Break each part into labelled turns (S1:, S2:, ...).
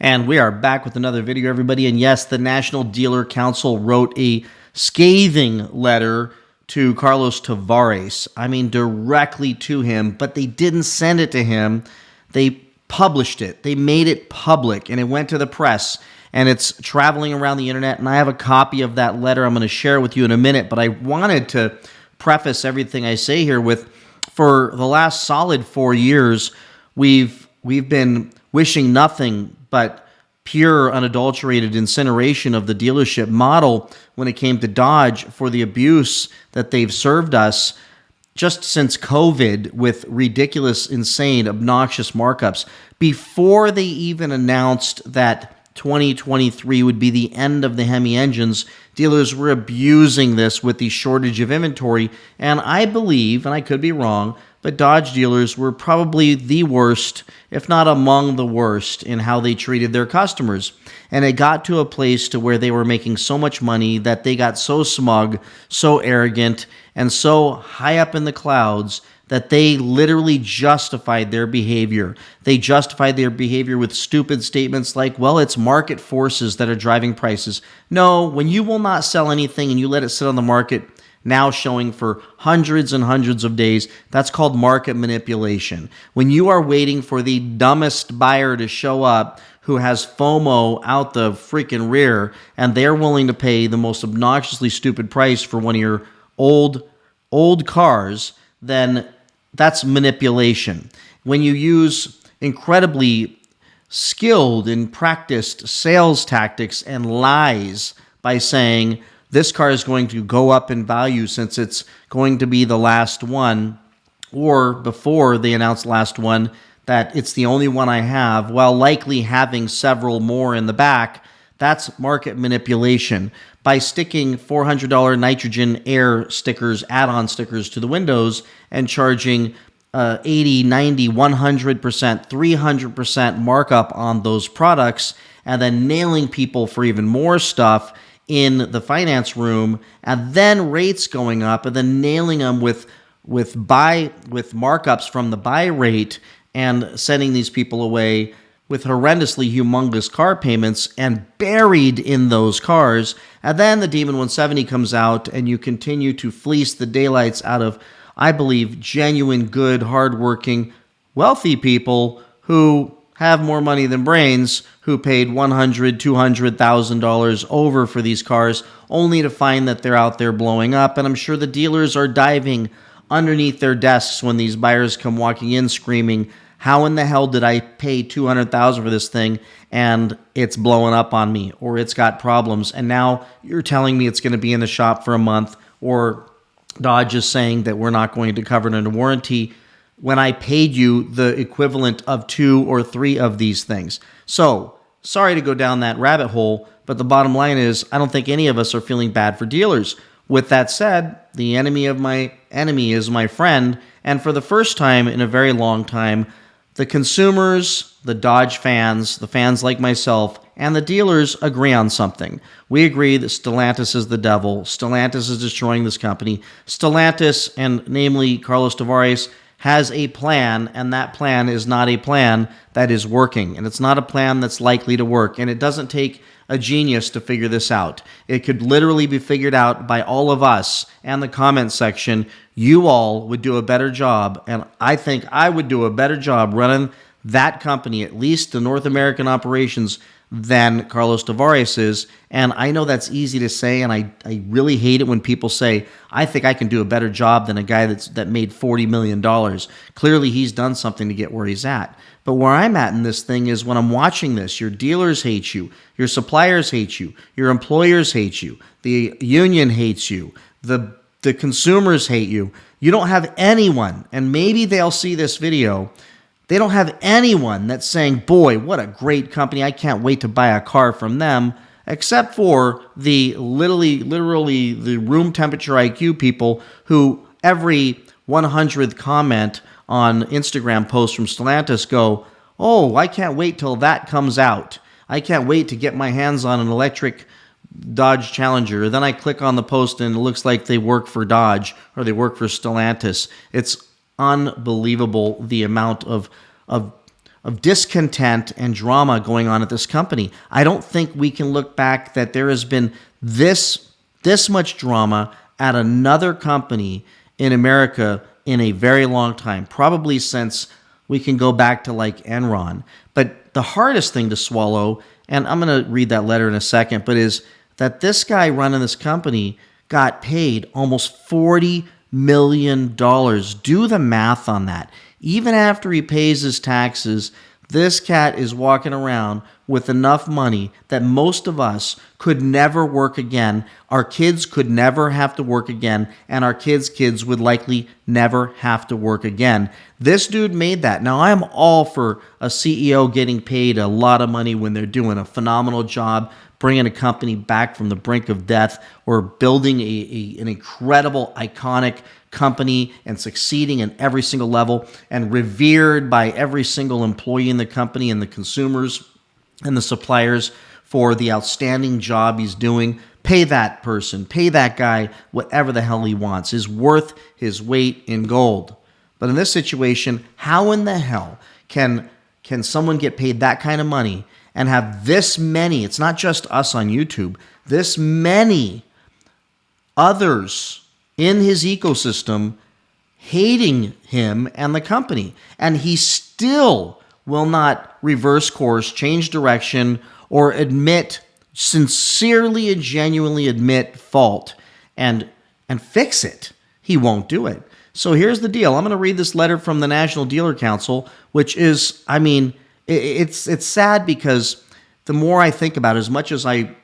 S1: And we are back with another video, everybody. And yes, the National Dealer Council wrote a scathing letter to Carlos Tavares. I mean, directly to him, but they didn't send it to him. They published it. They made it public, and it went to the press, and it's traveling around the internet. And I have a copy of that letter. I'm going to share it with you in a minute, but I wanted to preface everything I say here with, for the last solid 4 years, we've been wishing nothing but pure, unadulterated incineration of the dealership model when it came to Dodge for the abuse that they've served us just since COVID with ridiculous, insane, obnoxious markups. Before they even announced that 2023 would be the end of the Hemi engines, dealers were abusing this with the shortage of inventory. And I believe, and I could be wrong, but Dodge dealers were probably the worst, if not among the worst, in how they treated their customers. And it got to a place to where they were making so much money that they got so smug, so arrogant, and so high up in the clouds that they literally justified their behavior. They justified their behavior with stupid statements like, well, it's market forces that are driving prices. No, when you will not sell anything and you let it sit on the market, now showing for hundreds and hundreds of days, that's called market manipulation. When you are waiting for the dumbest buyer to show up who has FOMO out the freaking rear, and they're willing to pay the most obnoxiously stupid price for one of your old cars, then that's manipulation. When you use incredibly skilled and practiced sales tactics and lies by saying, this car is going to go up in value since it's going to be the last one, or before they announced last one, that it's the only one I have, while likely having several more in the back, that's market manipulation. By sticking $400 nitrogen air stickers, add-on stickers to the windows and charging 80, 90, 100%, 300% markup on those products, and then nailing people for even more stuff in the finance room, and then rates going up, and then nailing them with markups from the buy rate, and sending these people away with horrendously humongous car payments and buried in those cars. And then the Demon 170 comes out, and you continue to fleece the daylights out of, I believe, genuine, good, hardworking, wealthy people who have more money than brains, who paid $100,000, $200,000 over for these cars, only to find that they're out there blowing up. And I'm sure the dealers are diving underneath their desks when these buyers come walking in screaming, how in the hell did I pay $200,000 for this thing and it's blowing up on me, or it's got problems, and now you're telling me it's going to be in the shop for a month, or Dodge is saying that we're not going to cover it under warranty when I paid you the equivalent of 2 or 3 of these things. So, sorry to go down that rabbit hole, but the bottom line is I don't think any of us are feeling bad for dealers. With that said, the enemy of my enemy is my friend, and for the first time in a very long time, the consumers, the Dodge fans, the fans like myself, and the dealers agree on something. We agree that Stellantis is the devil. Stellantis is destroying this company. Stellantis, and namely Carlos Tavares, has a plan, and that plan is not a plan that is working, and it's not a plan that's likely to work, and it doesn't take a genius to figure this out. It could literally be figured out by all of us and the comment section. You all would do a better job, and I think I would do a better job running that company, at least the North American operations, than Carlos Tavares is. And I know that's easy to say, and I really hate it when people say, I think I can do a better job than a guy that made $40 million. Clearly, he's done something to get where he's at. But where I'm at in this thing is when I'm watching this, your dealers hate you, your suppliers hate you, your employers hate you, the union hates you, the consumers hate you. You don't have anyone, and maybe they'll see this video, they don't have anyone that's saying, boy, what a great company, I can't wait to buy a car from them, except for the literally the room temperature IQ people who every 100th comment on Instagram posts from Stellantis go, oh, I can't wait till that comes out. I can't wait to get my hands on an electric Dodge Challenger. Then I click on the post and it looks like they work for Dodge or they work for Stellantis. It's unbelievable the amount of discontent and drama going on at this company. I don't think we can look back that there has been this much drama at another company in America in a very long time, probably since we can go back to like Enron. But the hardest thing to swallow, and I'm going to read that letter in a second, but is that this guy running this company got paid almost $40 million. Do the math on that. Even after he pays his taxes, this cat is walking around with enough money that most of us could never work again. Our kids could never have to work again, and our kids would likely never have to work again. This dude made that. Now, I'm all for a CEO getting paid a lot of money when they're doing a phenomenal job, bringing a company back from the brink of death, or building an incredible, iconic company and succeeding in every single level and revered by every single employee in the company and the consumers and the suppliers for the outstanding job he's doing. Pay that person, pay that guy whatever the hell he wants. Is worth his weight in gold. But in this situation, how in the hell can someone get paid that kind of money and have this many, it's not just us on YouTube, this many others in his ecosystem hating him and the company, and he still will not reverse course, change direction, or sincerely and genuinely admit fault and fix it? He won't do it. So here's the deal. I'm going to read this letter from the National Dealer Council, which is, I mean, it's sad because the more I think about it, as much as I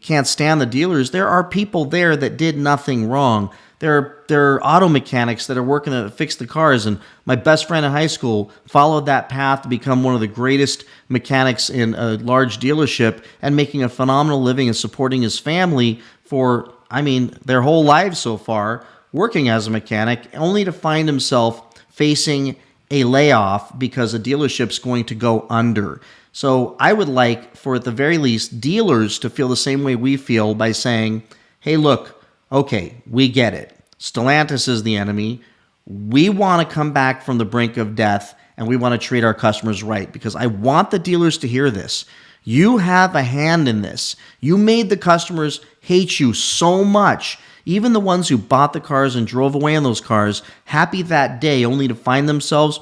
S1: can't stand the dealers, there are people there that did nothing wrong. There are auto mechanics that are working to fix the cars, and my best friend in high school followed that path to become one of the greatest mechanics in a large dealership and making a phenomenal living and supporting his family for, I mean, their whole lives so far, working as a mechanic, only to find himself facing a layoff because a dealership's going to go under. So I would like, for at the very least, dealers to feel the same way we feel by saying, hey, look, okay, we get it. Stellantis is the enemy. We want to come back from the brink of death, and we want to treat our customers right, because I want the dealers to hear this. You have a hand in this. You made the customers hate you so much. Even the ones who bought the cars and drove away in those cars, happy that day, only to find themselves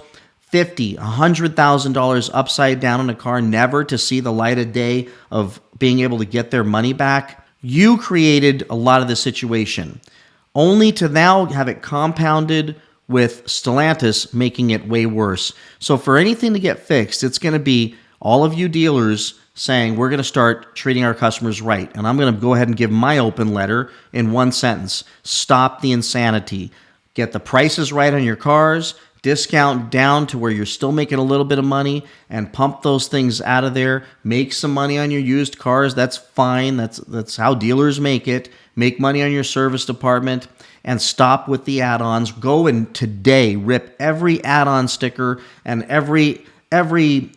S1: $50,000, $100,000 upside down in a car, never to see the light of day of being able to get their money back. You created a lot of the situation, only to now have it compounded with Stellantis making it way worse. So for anything to get fixed, it's going to be all of you dealers saying we're going to start treating our customers right. And I'm going to go ahead and give my open letter in one sentence. Stop the insanity. Get the prices right on your cars. Discount down to where you're still making a little bit of money, and pump those things out of there. Make some money on your used cars. That's fine. That's how dealers make it. Make money on your service department, and stop with the add-ons. Go and today rip every add-on sticker and every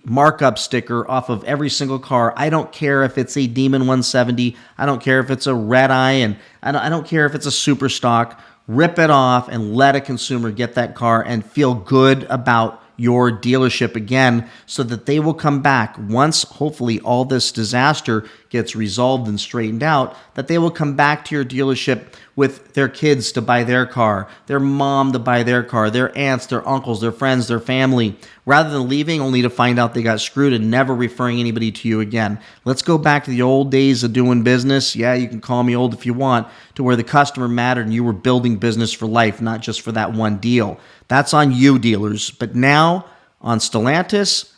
S1: markup sticker off of every single car. I don't care if it's a Demon 170. I don't care if it's a Red Eye, and I don't care if it's a super stock. Rip it off and let a consumer get that car and feel good about your dealership again, so that they will come back once, hopefully, all this disaster gets resolved and straightened out, that they will come back to your dealership with their kids to buy their car, their mom to buy their car, their aunts, their uncles, their friends, their family, rather than leaving only to find out they got screwed and never referring anybody to you again. Let's go back to the old days of doing business. Yeah, you can call me old if you want, to where the customer mattered and you were building business for life, not just for that one deal. That's on you, dealers. But now on Stellantis,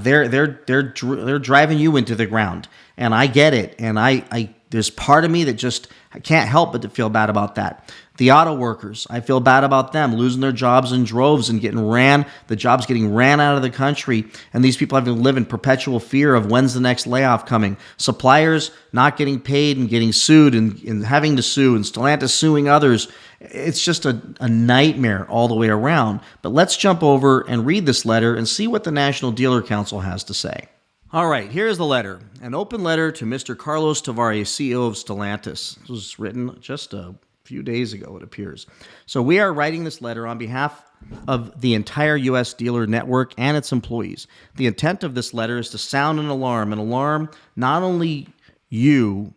S1: they're driving you into the ground, and I get it. And I there's part of me that just, I can't help but to feel bad about that. The auto workers, I feel bad about them losing their jobs in droves and the jobs getting ran out of the country, and these people having to live in perpetual fear of when's the next layoff coming. Suppliers not getting paid and getting sued and having to sue, and Stellantis suing others. It's just a nightmare all the way around. But let's jump over and read this letter and see what the National Dealer Council has to say. All right, here's the letter. An open letter to Mr. Carlos Tavares, CEO of Stellantis. This was written just a few days ago, it appears. So we are writing this letter on behalf of the entire U.S. dealer network and its employees. The intent of this letter is to sound an alarm not only you,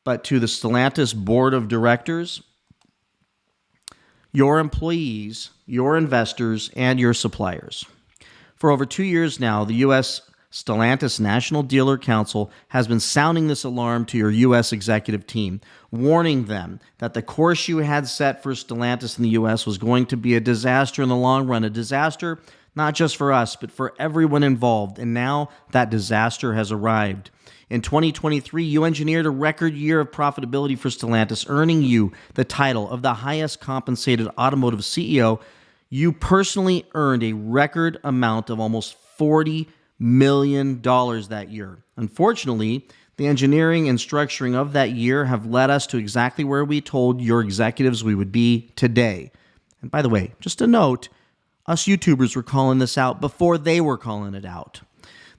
S1: but to the Stellantis board of directors, your employees, your investors, and your suppliers. For over 2 years now, the U.S. Stellantis National Dealer Council has been sounding this alarm to your U.S. executive team, warning them that the course you had set for Stellantis in the U.S. was going to be a disaster in the long run, a disaster not just for us, but for everyone involved. And now that disaster has arrived. In 2023, you engineered a record year of profitability for Stellantis, earning you the title of the highest compensated automotive CEO. You personally earned a record amount of almost $40 million that year. Unfortunately, the engineering and structuring of that year have led us to exactly where we told your executives we would be today. And by the way, just a note, us YouTubers were calling this out before they were calling it out.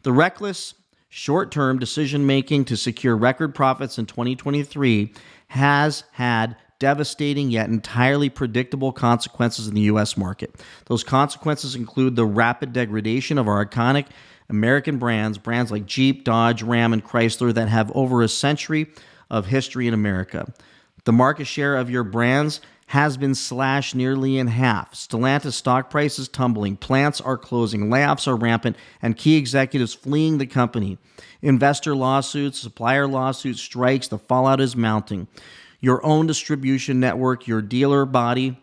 S1: The reckless, short-term decision-making to secure record profits in 2023 has had devastating yet entirely predictable consequences in the U.S. market. Those consequences include the rapid degradation of our iconic American brands like Jeep, Dodge, Ram, and Chrysler that have over a century of history in America. The market share of your brands has been slashed nearly in half. Stellantis stock prices tumbling, plants are closing, layoffs are rampant, and key executives fleeing the company. Investor lawsuits, supplier lawsuits, strikes, the fallout is mounting. Your own distribution network, your dealer body,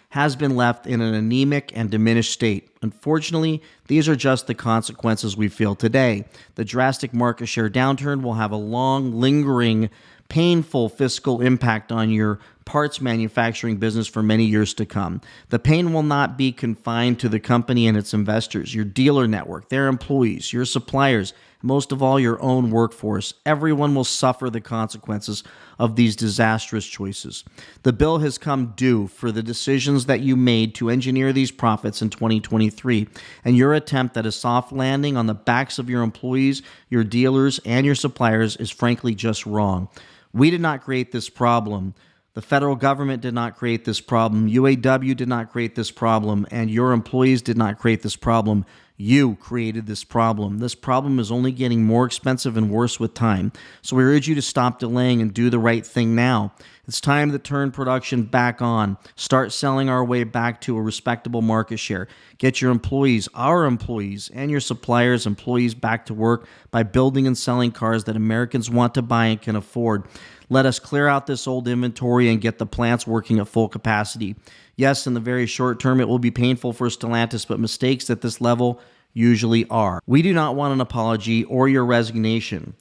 S1: has been left in an anemic and diminished state. Unfortunately, these are just the consequences we feel today. The drastic market share downturn will have a long, lingering, painful fiscal impact on your parts manufacturing business for many years to come. The pain will not be confined to the company and its investors, your dealer network, their employees, your suppliers, most of all, your own workforce. Everyone will suffer the consequences of these disastrous choices. The bill has come due for the decisions that you made to engineer these profits in 2023, and your attempt at a soft landing on the backs of your employees, your dealers, and your suppliers is frankly just wrong. We did not create this problem. The federal government did not create this problem. UAW did not create this problem, and your employees did not create this problem. You created this problem. This problem is only getting more expensive and worse with time. So we urge you to stop delaying and do the right thing now. It's time to turn production back on. Start selling our way back to a respectable market share. Get your employees, our employees, and your suppliers' employees back to work by building and selling cars that Americans want to buy and can afford. Let us clear out this old inventory and get the plants working at full capacity. Yes, in the very short term, it will be painful for Stellantis, but mistakes at this level usually are. We do not want an apology or your resignation.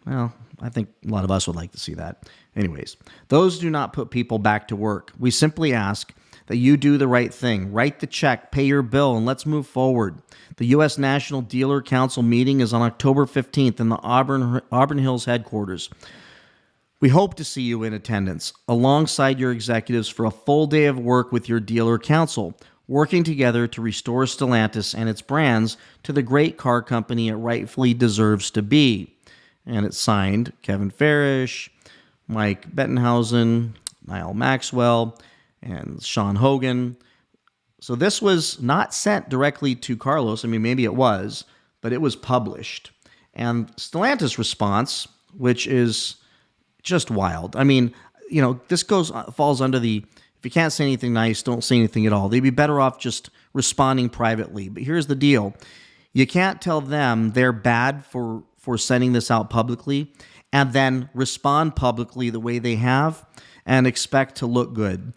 S1: Well, I think a lot of us would like to see that. Anyways, those do not put people back to work. We simply ask that you do the right thing. Write the check, pay your bill, and let's move forward. The U.S. National Dealer Council meeting is on October 15th in the Auburn Hills headquarters. We hope to see you in attendance alongside your executives for a full day of work with your dealer council, working together to restore Stellantis and its brands to the great car company it rightfully deserves to be. And it's signed Kevin Farish, Mike Bettenhausen, Niall Maxwell, and Sean Hogan. So this was not sent directly to Carlos. I mean, maybe it was, but it was published. And Stellantis' response, which is just wild. I mean, this falls under the, if you can't say anything nice, don't say anything at all. They'd be better off just responding privately. But here's the deal. You can't tell them they're bad for sending this out publicly and then respond publicly the way they have and expect to look good.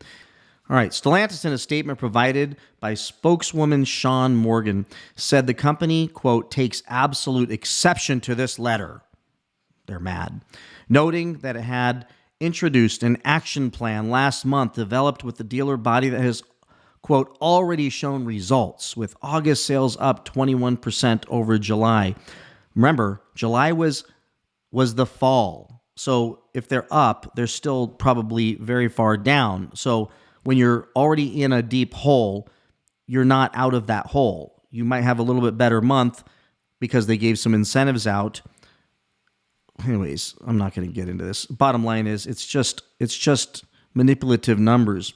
S1: All right, Stellantis, in a statement provided by spokeswoman Sean Morgan, said the company, quote, takes absolute exception to this letter. They're mad. Noting that it had introduced an action plan last month developed with the dealer body that has, quote, already shown results, with August sales up 21% over July. Remember, July was the fall. So if they're up, they're still probably very far down. So when you're already in a deep hole, you're not out of that hole. You might have a little bit better month because they gave some incentives out. Anyways, I'm not going to get into this. Bottom line is it's just manipulative numbers.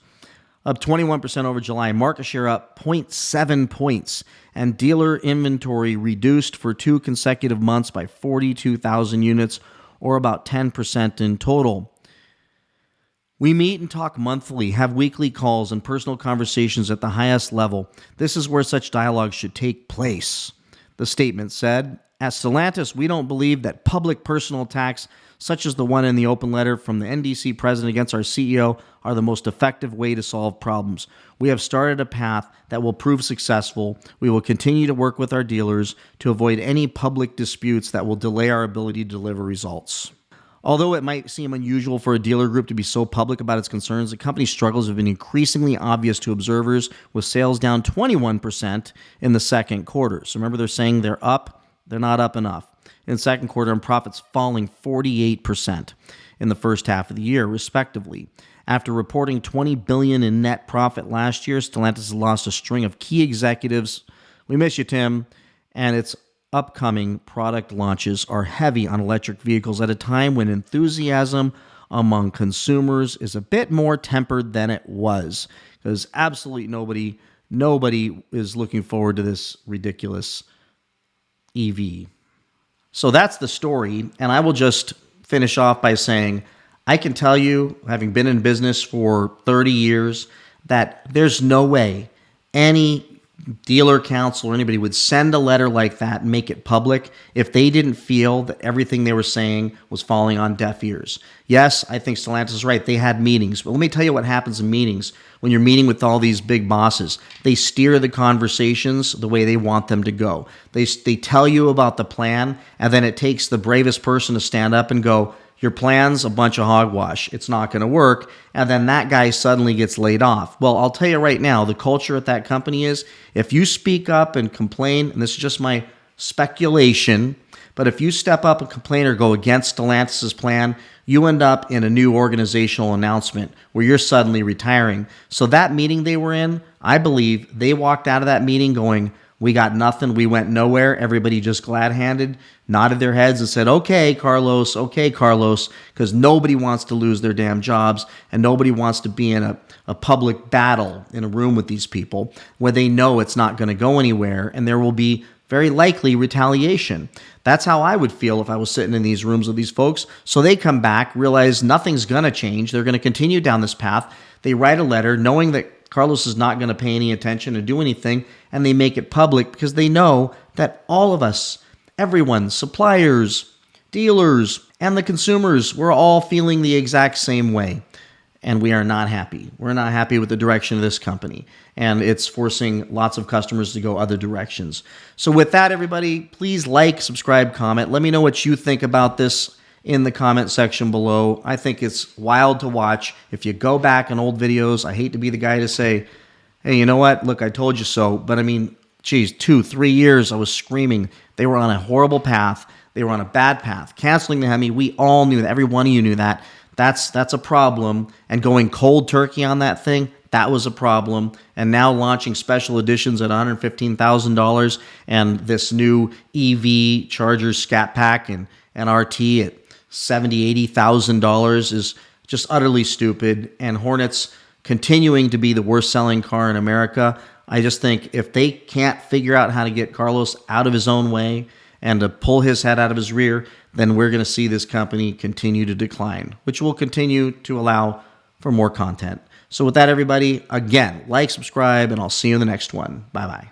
S1: up 21% over July. Market share up 0.7 points. And dealer inventory reduced for 2 consecutive months by 42,000 units, or about 10% in total. We meet and talk monthly, have weekly calls and personal conversations at the highest level. This is where such dialogue should take place. The statement said, at Stellantis, we don't believe that public personal attacks, such as the one in the open letter from the NDC president against our CEO, are the most effective way to solve problems. We have started a path that will prove successful. We will continue to work with our dealers to avoid any public disputes that will delay our ability to deliver results. Although it might seem unusual for a dealer group to be so public about its concerns, the company's struggles have been increasingly obvious to observers, with sales down 21% in the second quarter. So remember, they're saying they're up. They're not up enough. In the second quarter, and profits falling 48% in the first half of the year, respectively. After reporting $20 billion in net profit last year, Stellantis has lost a string of key executives. We miss you, Tim. And its upcoming product launches are heavy on electric vehicles at a time when enthusiasm among consumers is a bit more tempered than it was, because absolutely nobody is looking forward to this ridiculous EV. So that's the story, and I will just finish off by saying I can tell you, having been in business for 30 years, that there's no way any dealer council or anybody would send a letter like that and make it public if they didn't feel that everything they were saying was falling on deaf ears. Yes, I think Stellantis is right. They had meetings. But let me tell you what happens in meetings when you're meeting with all these big bosses. They steer the conversations the way they want them to go. They tell you about the plan, and then it takes the bravest person to stand up and go, your plan's a bunch of hogwash. It's not going to work. And then that guy suddenly gets laid off. Well, I'll tell you right now, the culture at that company is, if you speak up and complain, and this is just my speculation, but if you step up and complain or go against Stellantis' plan, you end up in a new organizational announcement where you're suddenly retiring. So that meeting they were in, I believe they walked out of that meeting going, we got nothing. We went nowhere. Everybody just glad-handed, nodded their heads and said, okay, Carlos, because nobody wants to lose their damn jobs, and nobody wants to be in a public battle in a room with these people where they know it's not going to go anywhere, and there will be very likely retaliation. That's how I would feel if I was sitting in these rooms with these folks. So they come back, realize nothing's going to change. They're going to continue down this path. They write a letter knowing that Carlos is not going to pay any attention or do anything, and they make it public because they know that all of us, everyone, suppliers, dealers, and the consumers, we're all feeling the exact same way, and we are not happy. We're not happy with the direction of this company, and it's forcing lots of customers to go other directions. So with that, everybody, please like, subscribe, comment. Let me know what you think about this in the comment section below. I think it's wild to watch. If you go back in old videos, I hate to be the guy to say, hey, you know what? Look, I told you so. But I mean, geez, 2-3 years I was screaming. They were on a horrible path. They were on a bad path. Canceling the Hemi, we all knew that. Every one of you knew that. That's a problem. And going cold turkey on that thing, that was a problem. And now launching special editions at $115,000 and this new EV Charger Scat Pack and RT at $70,000, $80,000 is just utterly stupid. And Hornet's continuing to be the worst selling car in America. I just think if they can't figure out how to get Carlos out of his own way and to pull his head out of his rear, then we're going to see this company continue to decline, which will continue to allow for more content. So with that, everybody, again, like, subscribe, and I'll see you in the next one. Bye-bye.